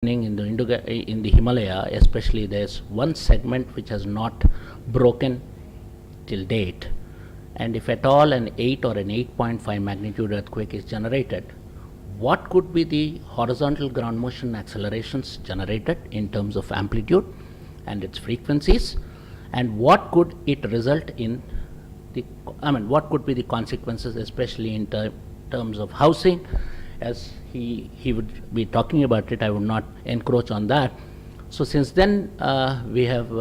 in the Himalaya, especially, there's one segment which has not broken till date, and if at all an 8 or an 8.5 magnitude earthquake is generated, what could be the horizontal ground motion accelerations generated in terms of amplitude and its frequencies, and what could it result in what could be the consequences, especially in terms of housing, as he would be talking about it. I would not encroach on that. So since then, we have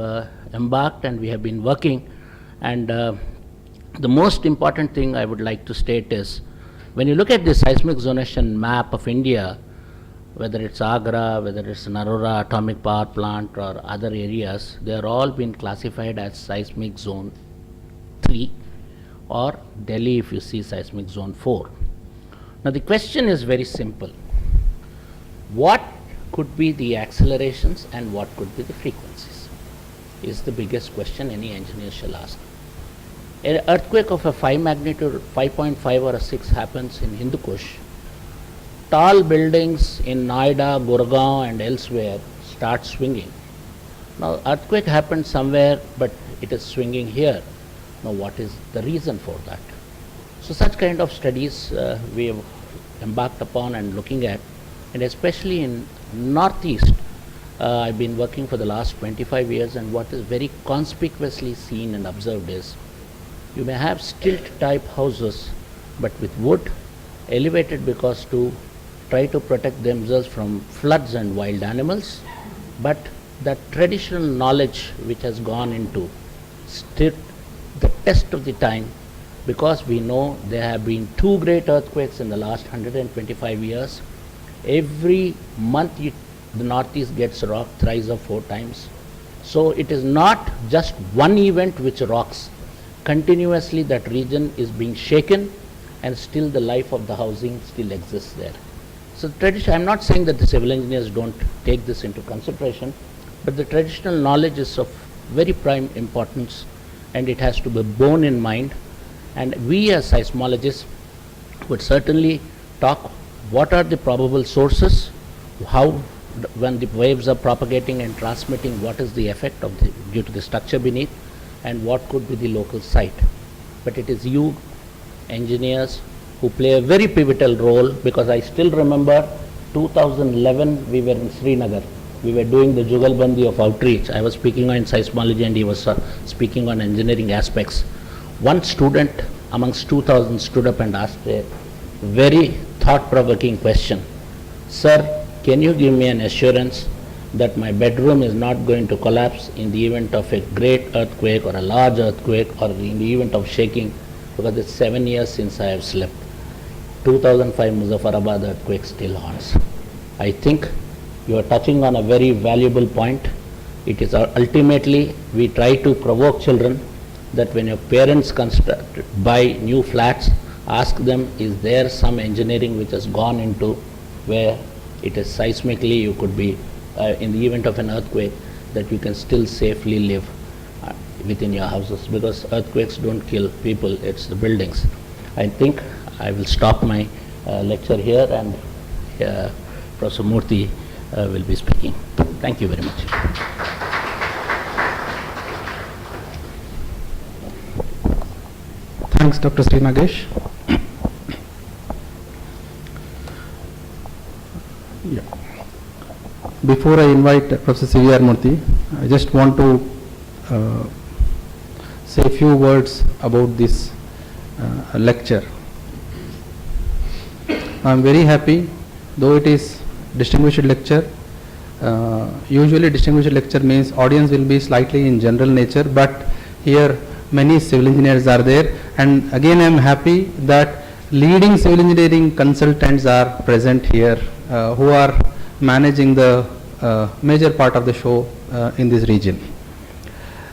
embarked and we have been working, and the most important thing I would like to state is, when you look at the seismic zonation map of India, whether it's Agra, whether it's Narora atomic power plant or other areas, they are all been classified as seismic zone 3, or Delhi if you see seismic zone 4. Now the question is very simple. What could be the accelerations and what could be the frequencies is the biggest question any engineer shall ask. An earthquake of a 5 magnitude, 5.5 or a 6 happens in Hindu Kush. Tall buildings in Noida, Gurgaon and elsewhere start swinging. Now earthquake happened somewhere, but it is swinging here. Now what is the reason for that? So such kind of studies we have embarked upon and looking at, and especially in Northeast, I've been working for the last 25 years, and what is very conspicuously seen and observed is, you may have stilt type houses but with wood, elevated because to try to protect themselves from floods and wild animals, but that traditional knowledge which has gone into stood the test of the time, because we know there have been 2 great earthquakes in the last 125 years. Every month the Northeast gets rocked thrice or 4 times. So it is not just one event which rocks. Continuously that region is being shaken, and still the life of the housing still exists there. So I'm not saying that the civil engineers don't take this into consideration, but the traditional knowledge is of very prime importance, and it has to be borne in mind. And we as seismologists would certainly talk what are the probable sources, how when the waves are propagating and transmitting, what is the effect of due to the structure beneath, and what could be the local site. But it is you engineers who play a very pivotal role, because I still remember 2011 we were in Srinagar. We were doing the Jugalbandi of outreach. I was speaking on seismology and he was speaking on engineering aspects. One student amongst 2,000 stood up and asked a very thought-provoking question. Sir, can you give me an assurance that my bedroom is not going to collapse in the event of a great earthquake or a large earthquake, or in the event of shaking, because it's 7 years since I have slept. 2005 Muzaffarabad earthquake still haunts. I think you are touching on a very valuable point. It is ultimately, we try to provoke children that when your parents buy new flats, ask them, is there some engineering which has gone into where it is seismically, you could be in the event of an earthquake, that you can still safely live within your houses, because earthquakes don't kill people, it's the buildings. I think I will stop my lecture here, and Professor Murthy will be speaking. Thank you very much. Thanks, Dr. Sri Nagesh. Yeah. Before I invite Professor C.V.R. Murthy, I just want to say a few words about this lecture. I am very happy, though it is distinguished lecture. Usually distinguished lecture means audience will be slightly in general nature, but here many civil engineers are there, and again I am happy that leading civil engineering consultants are present here, who are managing the major part of the show in this region.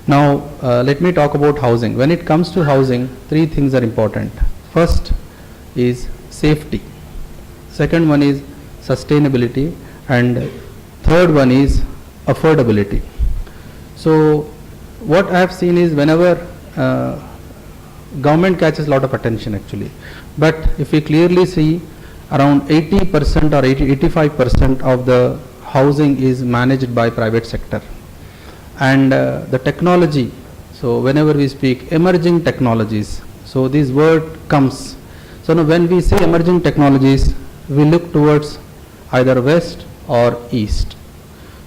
Now let me talk about housing. When it comes to housing, 3 things are important. First is safety, second one is sustainability, and third one is affordability. So what I have seen is, whenever government catches a lot of attention actually, but if we clearly see, around 80% or 85% of the housing is managed by private sector. And the technology, so whenever we speak emerging technologies, so this word comes. So now when we say emerging technologies, we look towards either west or east.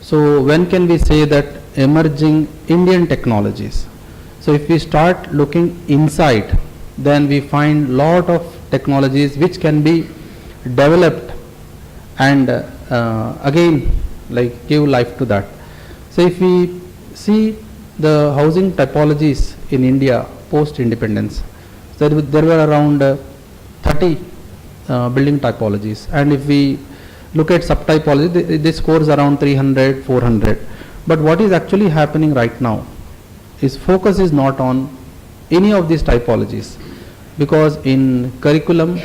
So when can we say that emerging Indian technologies? So if we start looking inside, then we find lot of technologies which can be developed and again like give life to that. So if we see the housing typologies in India post independence, there were around 30 building typologies, and if we look at subtypology, this scores around 300, 400. But what is actually happening right now is focus is not on any of these typologies, because in curriculum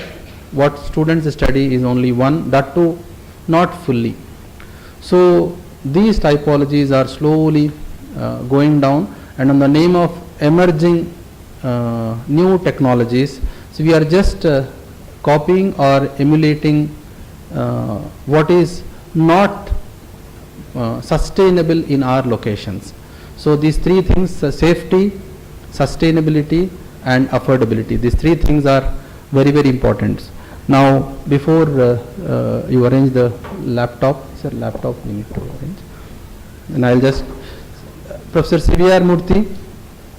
what students study is only one, that too not fully. So these typologies are slowly going down, and on the name of emerging new technologies, so we are just copying or emulating what is not sustainable in our locations. So these three things, safety, sustainability and affordability, these three things are very, very important. Now before you arrange the laptop, sir, laptop we need to arrange, and I'll just, Professor C.V.R. Murthy,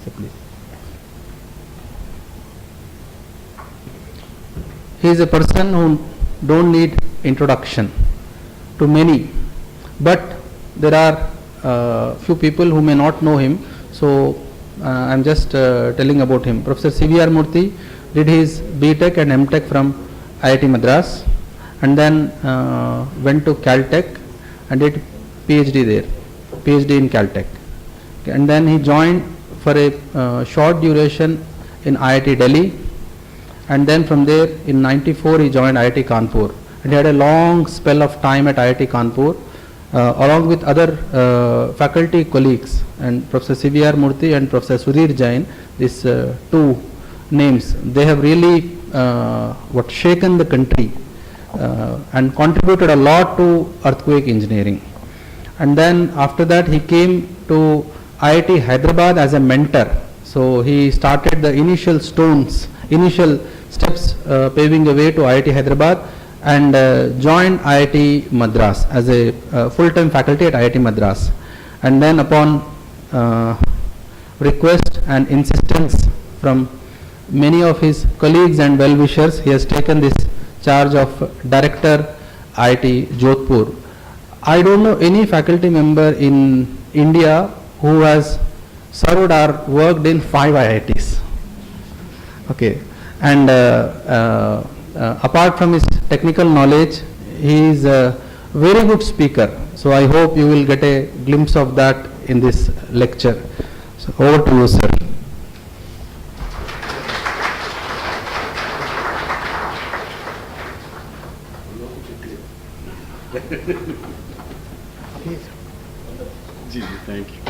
sir, please. He is a person who don't need introduction to many, but there are few people who may not know him, so I'm just telling about him. Professor C.V.R. Murthy did his B.Tech and M.Tech from IIT Madras, and then went to Caltech and did PhD there, PhD in Caltech. Okay, and then he joined for a short duration in IIT Delhi, and then from there in '94 he joined IIT Kanpur, and he had a long spell of time at IIT Kanpur along with other faculty colleagues, and Professor C.V.R. Murthy and Professor Sudhir Jain, these two names, they have really shaken the country and contributed a lot to earthquake engineering. And then after that he came to IIT Hyderabad as a mentor. So he started the initial steps paving the way to IIT Hyderabad, and joined IIT Madras as a full-time faculty at IIT Madras. And then upon request and insistence from many of his colleagues and well-wishers, he has taken this charge of Director IIT Jodhpur. I don't know any faculty member in India who has served or worked in 5 IITs. Okay, and apart from his technical knowledge, he is a very good speaker. So I hope you will get a glimpse of that in this lecture. So over to you, sir. Ji, thank you.